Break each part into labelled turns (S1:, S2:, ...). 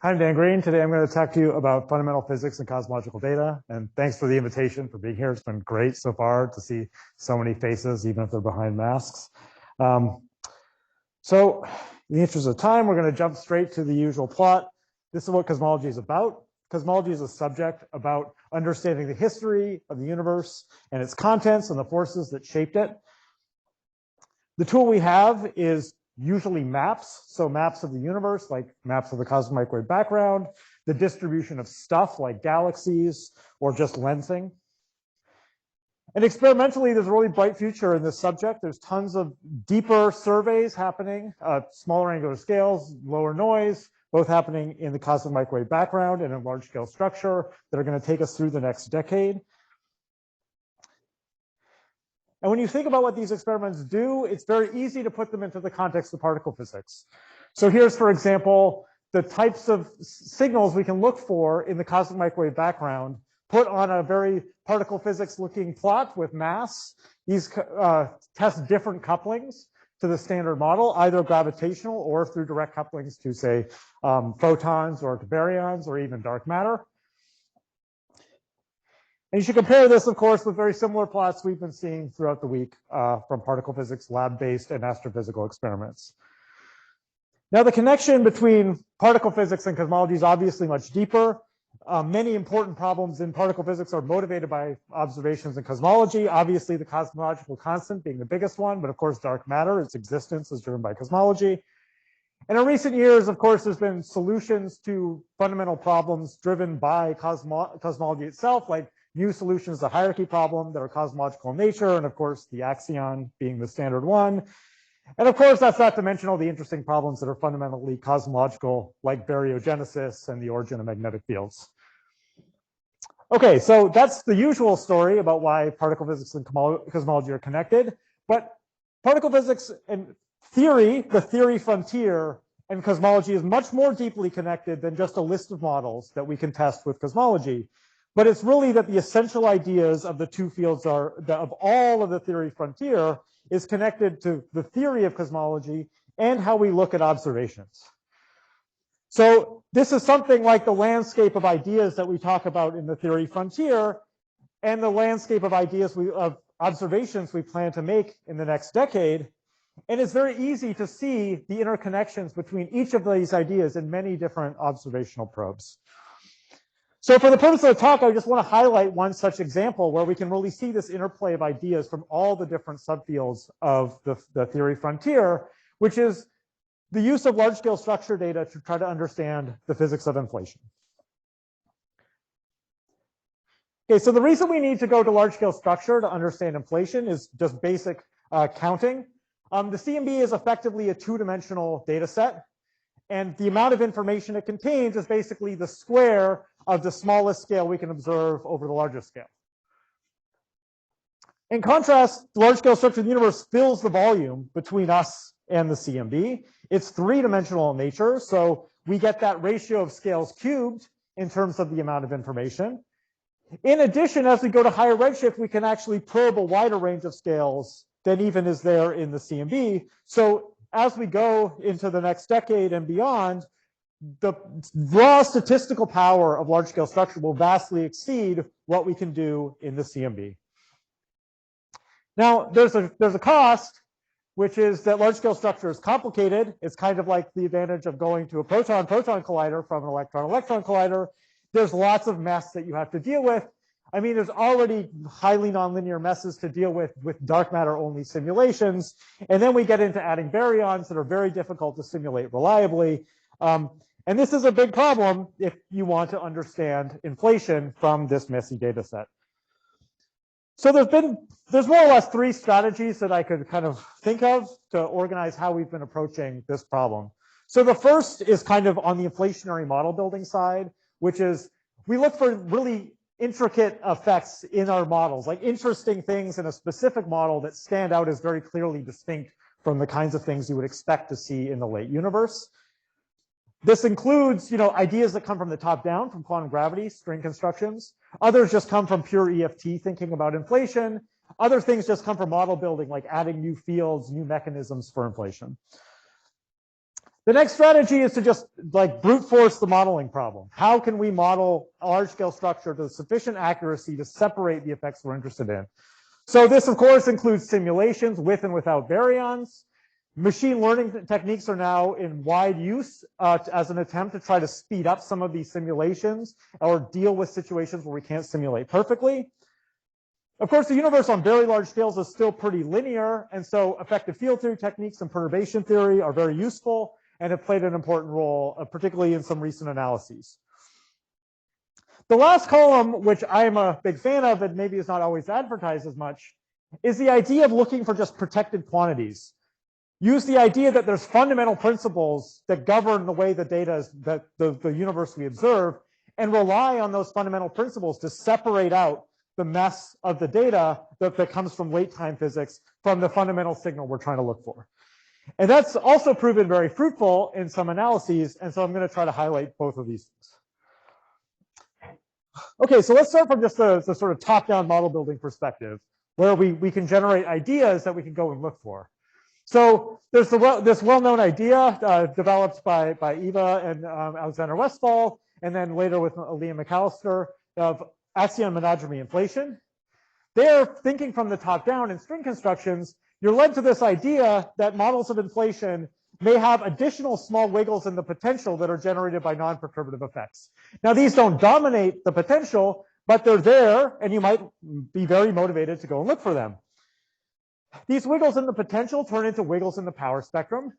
S1: Hi, I'm Dan Green. Today I'm going to talk to you about fundamental physics and cosmological data. And thanks for the invitation, for being here. It's been great so far to see so many faces, even if they're behind masks. So in the interest of time, we're going to jump straight to the usual plot. This is what cosmology is about. Cosmology is a subject about understanding the history of the universe and its contents and the forces that shaped it. The tool we have is usually maps, so maps of the universe, like maps of the cosmic microwave background, the distribution of stuff like galaxies, or just lensing. And experimentally, there's a really bright future in this subject. There's tons of deeper surveys happening, smaller angular scales, lower noise, both happening in the cosmic microwave background and in large-scale structure that are going to take us through the next decade. And when you think about what these experiments do, it's very easy to put them into the context of particle physics. So here's, for example, the types of signals we can look for in the cosmic microwave background put on a very particle physics looking plot with mass. These test different couplings to the standard model, either gravitational or through direct couplings to, say, photons or to baryons or even dark matter. And you should compare this, of course, with very similar plots we've been seeing throughout the week from particle physics lab-based and astrophysical experiments. Now, the connection between particle physics and cosmology is obviously much deeper. Many important problems in particle physics are motivated by observations in cosmology. Obviously, the cosmological constant being the biggest one, but of course, dark matter, its existence is driven by cosmology. And in recent years, of course, there's been solutions to fundamental problems driven by cosmology itself, like new solutions to the hierarchy problem that are cosmological in nature, and of course, the axion being the standard one. And of course, that's not to mention all the interesting problems that are fundamentally cosmological, like baryogenesis and the origin of magnetic fields. Okay, so that's the usual story about why particle physics and cosmology are connected. But particle physics and theory, the theory frontier, and cosmology is much more deeply connected than just a list of models that we can test with cosmology. But it's really that the essential ideas of the two fields are, of all of the theory frontier, is connected to the theory of cosmology and how we look at observations. So this is something like the landscape of ideas that we talk about in the theory frontier and the landscape of ideas of observations we plan to make in the next decade. And it's very easy to see the interconnections between each of these ideas in many different observational probes. So for the purpose of the talk, I just want to highlight one such example where we can really see this interplay of ideas from all the different subfields of the theory frontier, which is the use of large-scale structure data to try to understand the physics of inflation. Okay, so the reason we need to go to large-scale structure to understand inflation is just basic counting. The CMB is effectively a two-dimensional data set, and the amount of information it contains is basically the square of the smallest scale we can observe over the largest scale. In contrast, the large-scale structure of the universe fills the volume between us and the CMB. It's three-dimensional in nature, so we get that ratio of scales cubed in terms of the amount of information. In addition, as we go to higher redshift, we can actually probe a wider range of scales than even is there in the CMB. So as we go into the next decade and beyond, the raw statistical power of large-scale structure will vastly exceed what we can do in the CMB. Now, there's a cost, which is that large-scale structure is complicated. It's kind of like the advantage of going to a proton-proton collider from an electron-electron collider. There's lots of mess that you have to deal with. I mean, there's already highly nonlinear messes to deal with dark matter-only simulations. And then we get into adding baryons that are very difficult to simulate reliably. And this is a big problem if you want to understand inflation from this messy data set. So there's more or less three strategies that I could kind of think of to organize how we've been approaching this problem. So the first is kind of on the inflationary model building side, which is we look for really intricate effects in our models, like interesting things in a specific model that stand out as very clearly distinct from the kinds of things you would expect to see in the late universe. This includes, ideas that come from the top down, from quantum gravity, string constructions. Others just come from pure EFT thinking about inflation. Other things just come from model building, like adding new fields, new mechanisms for inflation. The next strategy is to just like brute force the modeling problem. How can we model a large scale structure to sufficient accuracy to separate the effects we're interested in? So this, of course, includes simulations with and without baryons. Machine learning techniques are now in wide use as an attempt to try to speed up some of these simulations or deal with situations where we can't simulate perfectly. Of course, the universe on very large scales is still pretty linear, and so effective field theory techniques and perturbation theory are very useful and have played an important role, particularly in some recent analyses. The last column, which I'm a big fan of and maybe is not always advertised as much, is the idea of looking for just protected quantities. Use the idea that there's fundamental principles that govern the way the data is, that the universe we observe, and rely on those fundamental principles to separate out the mess of the data that comes from late time physics from the fundamental signal we're trying to look for. And that's also proven very fruitful in some analyses, and so I'm going to try to highlight both of these things. Okay, so let's start from just the sort of top-down model building perspective, where we can generate ideas that we can go and look for. So there's this well-known idea developed by Aida and Alexander Westphal, and then later with Liam McAllister, of axion monodromy inflation. They're thinking from the top down in string constructions. You're led to this idea that models of inflation may have additional small wiggles in the potential that are generated by non-perturbative effects. Now, these don't dominate the potential, but they're there, and you might be very motivated to go and look for them. These wiggles in the potential turn into wiggles in the power spectrum.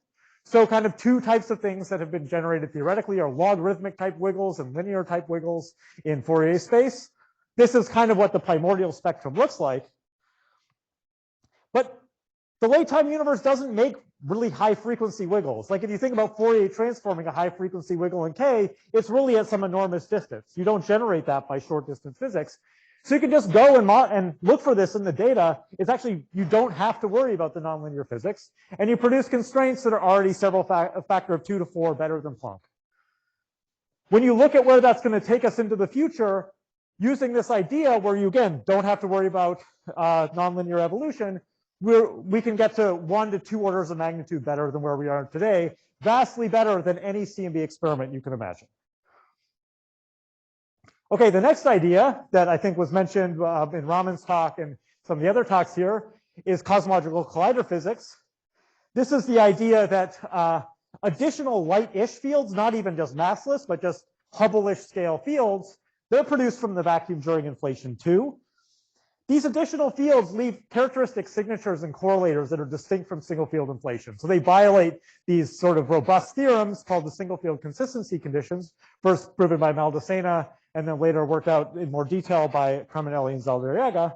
S1: So kind of two types of things that have been generated theoretically are logarithmic type wiggles and linear type wiggles in Fourier space. This is kind of what the primordial spectrum looks like. But the late time universe doesn't make really high frequency wiggles. Like if you think about Fourier transforming a high frequency wiggle in K, it's really at some enormous distance. You don't generate that by short distance physics. So you can just go and look for this in the data. It's actually, you don't have to worry about the nonlinear physics, and you produce constraints that are already a factor of 2 to 4 better than Planck. When you look at where that's going to take us into the future, using this idea where you, again, don't have to worry about nonlinear evolution, we can get to 1 to 2 orders of magnitude better than where we are today, vastly better than any CMB experiment you can imagine. Okay, the next idea that I think was mentioned in Raman's talk and some of the other talks here is cosmological collider physics. This is the idea that additional light-ish fields, not even just massless, but just Hubble-ish scale fields, they're produced from the vacuum during inflation too. These additional fields leave characteristic signatures and correlators that are distinct from single field inflation. So they violate these sort of robust theorems called the single field consistency conditions, first proven by Maldacena and then later worked out in more detail by Cremonelli and Zaldariaga.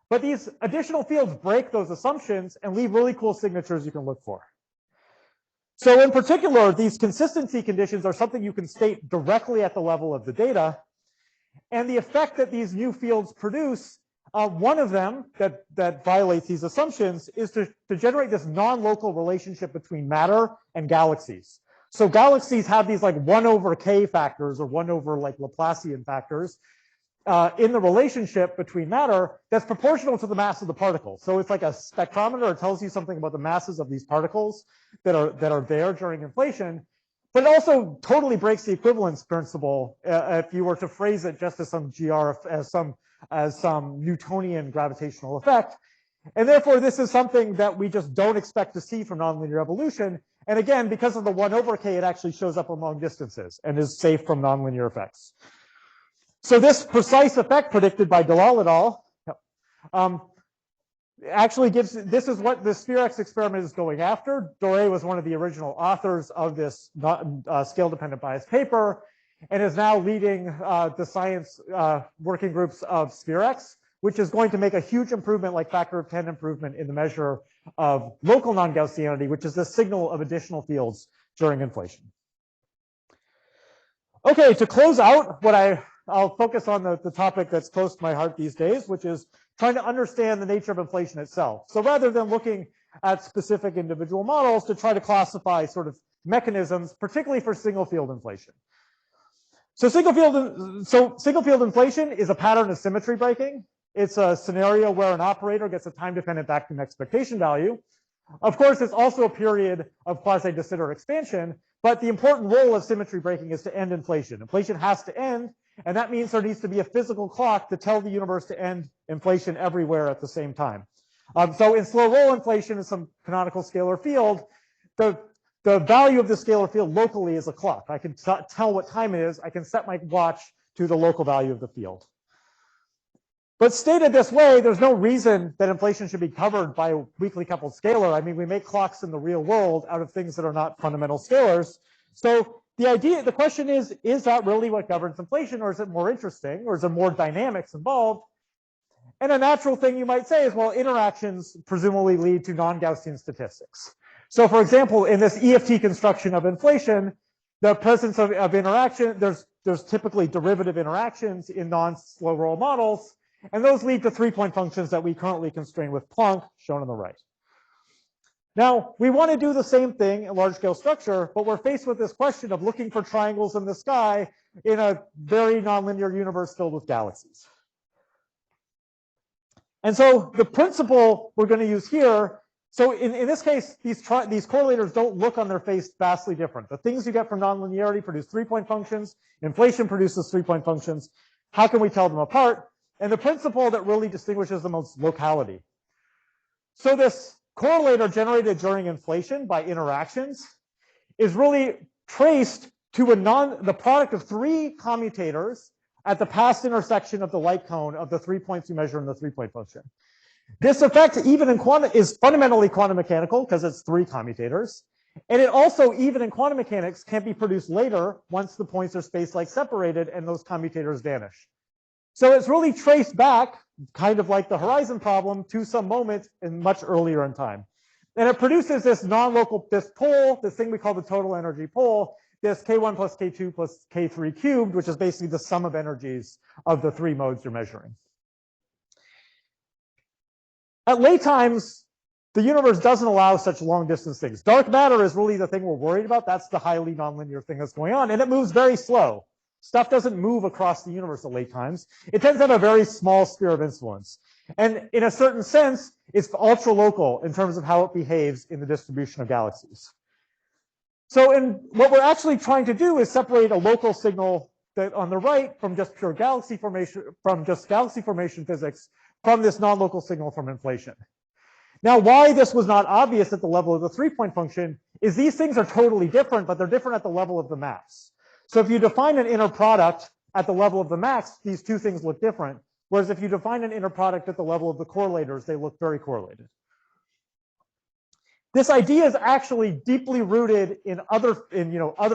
S1: But these additional fields break those assumptions and leave really cool signatures you can look for. So in particular, these consistency conditions are something you can state directly at the level of the data. And the effect that these new fields produce, one of them that violates these assumptions is to generate this non-local relationship between matter and galaxies. So galaxies have these like 1 over K factors or 1 over like Laplacian factors in the relationship between matter that's proportional to the mass of the particle. So it's like a spectrometer. It tells you something about the masses of these particles that are there during inflation. But it also totally breaks the equivalence principle if you were to phrase it just as some some Newtonian gravitational effect. And therefore, this is something that we just don't expect to see from nonlinear evolution. And again, because of the 1 over K, it actually shows up long distances and is safe from nonlinear effects. So this precise effect predicted by Dalal et al. Actually gives, this is what the SphereX experiment is going after. Doré was one of the original authors of this scale-dependent bias paper and is now leading the science working groups of SphereX, which is going to make a huge improvement, like factor of 10 improvement in the measure of local non-Gaussianity, which is the signal of additional fields during inflation. Okay, to close out, I'll focus on the topic that's close to my heart these days, which is trying to understand the nature of inflation itself. So rather than looking at specific individual models, to try to classify sort of mechanisms, particularly for single field inflation. So single field inflation is a pattern of symmetry breaking. It's a scenario where an operator gets a time-dependent vacuum expectation value. Of course, it's also a period of quasi-de Sitter expansion, but the important role of symmetry breaking is to end inflation. Inflation has to end, and that means there needs to be a physical clock to tell the universe to end inflation everywhere at the same time. So in slow roll inflation in some canonical scalar field, the value of the scalar field locally is a clock. I can tell what time it is. I can set my watch to the local value of the field. But stated this way, there's no reason that inflation should be covered by a weakly coupled scalar. I mean, we make clocks in the real world out of things that are not fundamental scalars. So the question is that really what governs inflation, or is it more interesting, or is there more dynamics involved? And a natural thing you might say is, well, interactions presumably lead to non-Gaussian statistics. So for example, in this EFT construction of inflation, the presence of interaction, there's typically derivative interactions in non-slow roll models, and those lead to 3-point functions that we currently constrain with Planck, shown on the right. Now, we want to do the same thing in large-scale structure, but we're faced with this question of looking for triangles in the sky in a very nonlinear universe filled with galaxies. And so the principle we're going to use here, so in this case, these correlators don't look on their face vastly different. The things you get from nonlinearity produce 3-point functions. Inflation produces 3-point functions. How can we tell them apart? And the principle that really distinguishes them is locality. So this correlator generated during inflation by interactions is really traced to the product of 3 commutators at the past intersection of the light cone of the 3 points you measure in the 3-point function. This effect, even in quantum, is fundamentally quantum mechanical because it's 3 commutators. And it also, even in quantum mechanics, can be produced later once the points are space-like separated and those commutators vanish. So it's really traced back, kind of like the horizon problem, to some moment in much earlier in time. And it produces this non-local, this pole, this thing we call the total energy pole, this K1 plus K2 plus K3 cubed, which is basically the sum of energies of the 3 modes you're measuring. At late times, the universe doesn't allow such long distance things. Dark matter is really the thing we're worried about. That's the highly nonlinear thing that's going on, and it moves very slow. Stuff doesn't move across the universe at late times. It tends to have a very small sphere of influence. And in a certain sense, it's ultra local in terms of how it behaves in the distribution of galaxies. So what we're actually trying to do is separate a local signal that on the right from just pure galaxy formation, from just galaxy formation physics, from this non-local signal from inflation. Now, why this was not obvious at the level of the 3-point function is these things are totally different, but they're different at the level of the mass. So if you define an inner product at the level of the max, these 2 things look different. Whereas if you define an inner product at the level of the correlators, they look very correlated. This idea is actually deeply rooted in other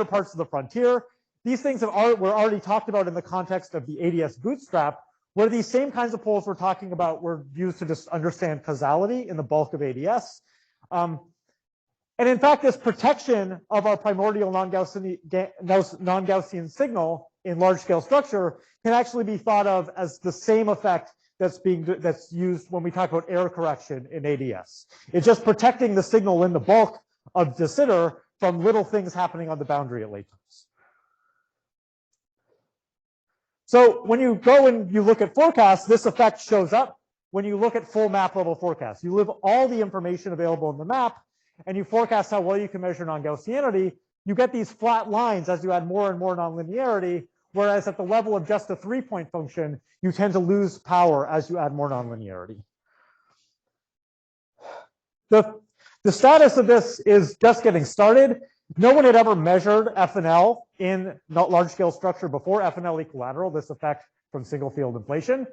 S1: parts of the frontier. These things were already talked about in the context of the ADS bootstrap, where these same kinds of poles we're talking about were used to just understand causality in the bulk of ADS. And in fact, this protection of our primordial non-Gaussian signal in large-scale structure can actually be thought of as the same effect that's used when we talk about error correction in ADS. It's just protecting the signal in the bulk of de Sitter from little things happening on the boundary at late times. So when you go and you look at forecasts, this effect shows up when you look at full map level forecasts. You leave all the information available in the map, and you forecast how well you can measure non-Gaussianity, you get these flat lines as you add more and more nonlinearity, whereas at the level of just a 3-point function, you tend to lose power as you add more nonlinearity. The status of this is just getting started. No one had ever measured FNL in large-scale structure before, FNL equilateral, this effect from single-field inflation.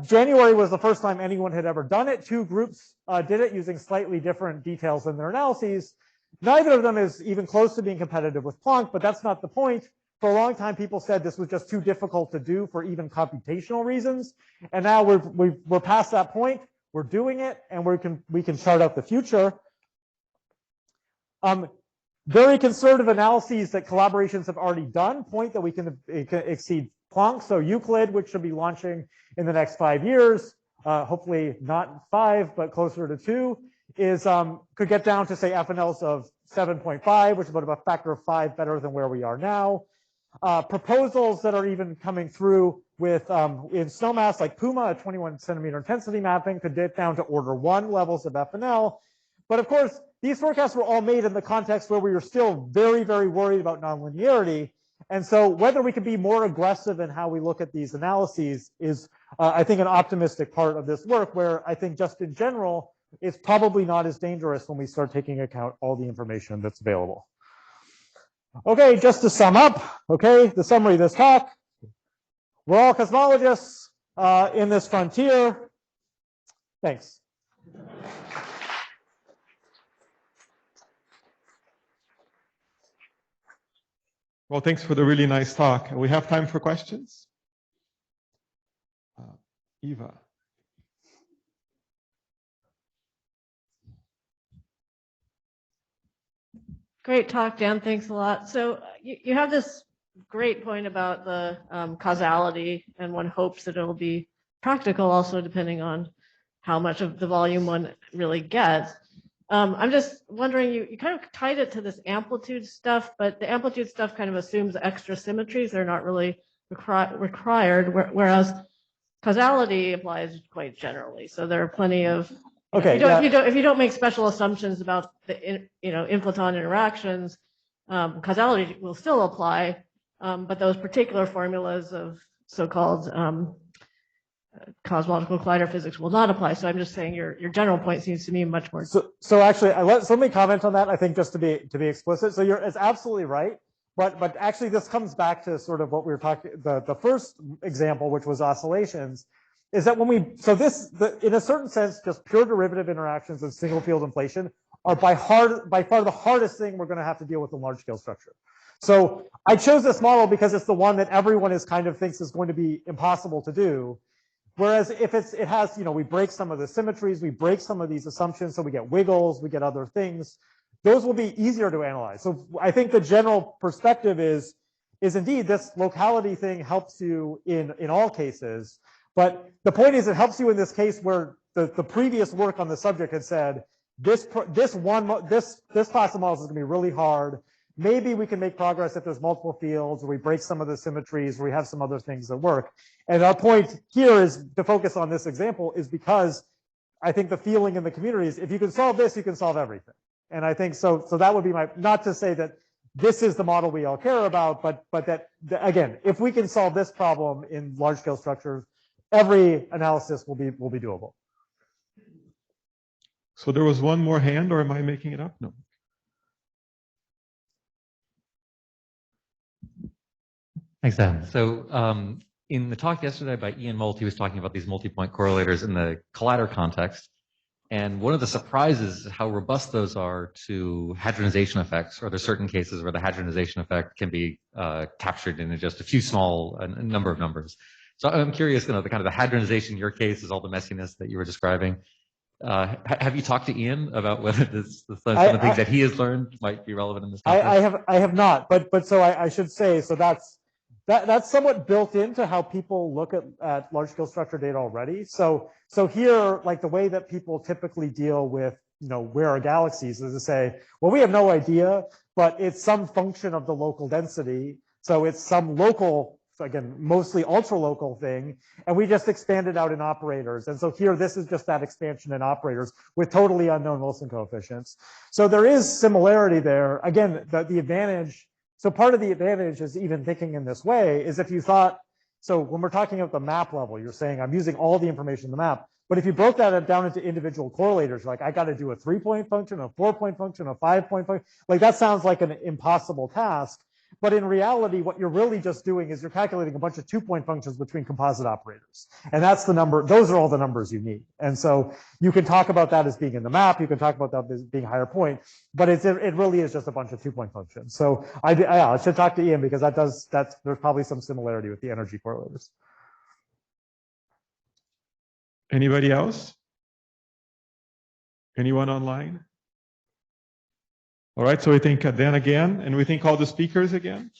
S1: January was the first time anyone had ever done it. 2 groups did it using slightly different details in their analyses. Neither of them is even close to being competitive with Planck, but that's not the point. For a long time, people said this was just too difficult to do for even computational reasons. And now we're past that point. We're doing it, and we can chart out the future. Very conservative analyses that collaborations have already done point that we can exceed Planck. So Euclid, which should be launching in the next 5 years, hopefully not 5, but closer to 2, could get down to, say, FNLs of 7.5, which is about a factor of 5 better than where we are now. Proposals that are even coming through with in Snowmass, like Puma, a 21 centimeter intensity mapping, could get down to order 1 levels of FNL. But of course, these forecasts were all made in the context where we were still very, very worried about nonlinearity. And so whether we can be more aggressive in how we look at these analyses is, I think, an optimistic part of this work, where I think just in general, it's probably not as dangerous when we start taking account all the information that's available. Okay, just to sum up, okay, the summary of this talk. We're all cosmologists in this frontier. Thanks.
S2: Well, thanks for the really nice talk. We have time for questions. Eva.
S3: Great talk, Dan. Thanks a lot. So you have this great point about the causality, and one hopes that it'll be practical also, depending on how much of the volume one really gets. I'm just wondering, you kind of tied it to this amplitude stuff, but the amplitude stuff kind of assumes extra symmetries. They're not really required, whereas causality applies quite generally. So there are plenty of,
S1: okay,
S3: if you don't make special assumptions about the inflaton interactions, causality will still apply, but those particular formulas of so-called cosmological collider physics will not apply. So I'm just saying your general point seems to me much more.
S1: So actually, let me comment on that. I think just to be explicit. So it's absolutely right. But actually, this comes back to sort of what we were talking. The first example, which was oscillations, is that when in a certain sense, just pure derivative interactions and single field inflation are by far the hardest thing we're going to have to deal with in large scale structure. So I chose this model because it's the one that everyone thinks is going to be impossible to do. Whereas if it has, we break some of the symmetries, we break some of these assumptions, so we get wiggles, we get other things, those will be easier to analyze. So I think the general perspective is indeed this locality thing helps you in all cases. But the point is, it helps you in this case where the previous work on the subject had said, this class of models is going to be really hard. Maybe we can make progress if there's multiple fields, or we break some of the symmetries, or we have some other things that work. And our point here is to focus on this example is because I think the feeling in the community is if you can solve this, you can solve everything. And I think so that would be not to say that this is the model we all care about, but that, again, if we can solve this problem in large scale structures, every analysis will be doable.
S2: So there was one more hand, or am I making it up? No.
S4: Thanks, Dan. So in the talk yesterday by Ian Moult, he was talking about these multi-point correlators in the collider context. And one of the surprises is how robust those are to hadronization effects, or there's certain cases where the hadronization effect can be captured in just a few small number of numbers. So I'm curious, the kind of the hadronization in your case is all the messiness that you were describing. Have you talked to Ian about whether some of the things that he has learned might be relevant in this context?
S1: I have not, but so I should say, so that's somewhat built into how people look at large scale structure data already. So here, like the way that people typically deal with, where are galaxies is to say, well, we have no idea, but it's some function of the local density. So it's some local, again, mostly ultra local thing. And we just expand it out in operators. And so here, this is just that expansion in operators with totally unknown Wilson coefficients. So there is similarity there. Again, the advantage. So part of the advantage is even thinking in this way is if you thought, so when we're talking about the map level, you're saying I'm using all the information in the map, but if you broke that down into individual correlators, like I got to do a 3-point function, a 4-point function, a 5-point function, like that sounds like an impossible task. But in reality, what you're really just doing is you're calculating a bunch of 2-point functions between composite operators. And that's the number, those are all the numbers you need. And so you can talk about that as being in the map, you can talk about that as being higher point, but it really is just a bunch of 2-point functions. So I should talk to Ian because there's probably some similarity with the energy correlators.
S2: Anybody else? Anyone online? All right, so we thank Dan again, and we thank all the speakers again.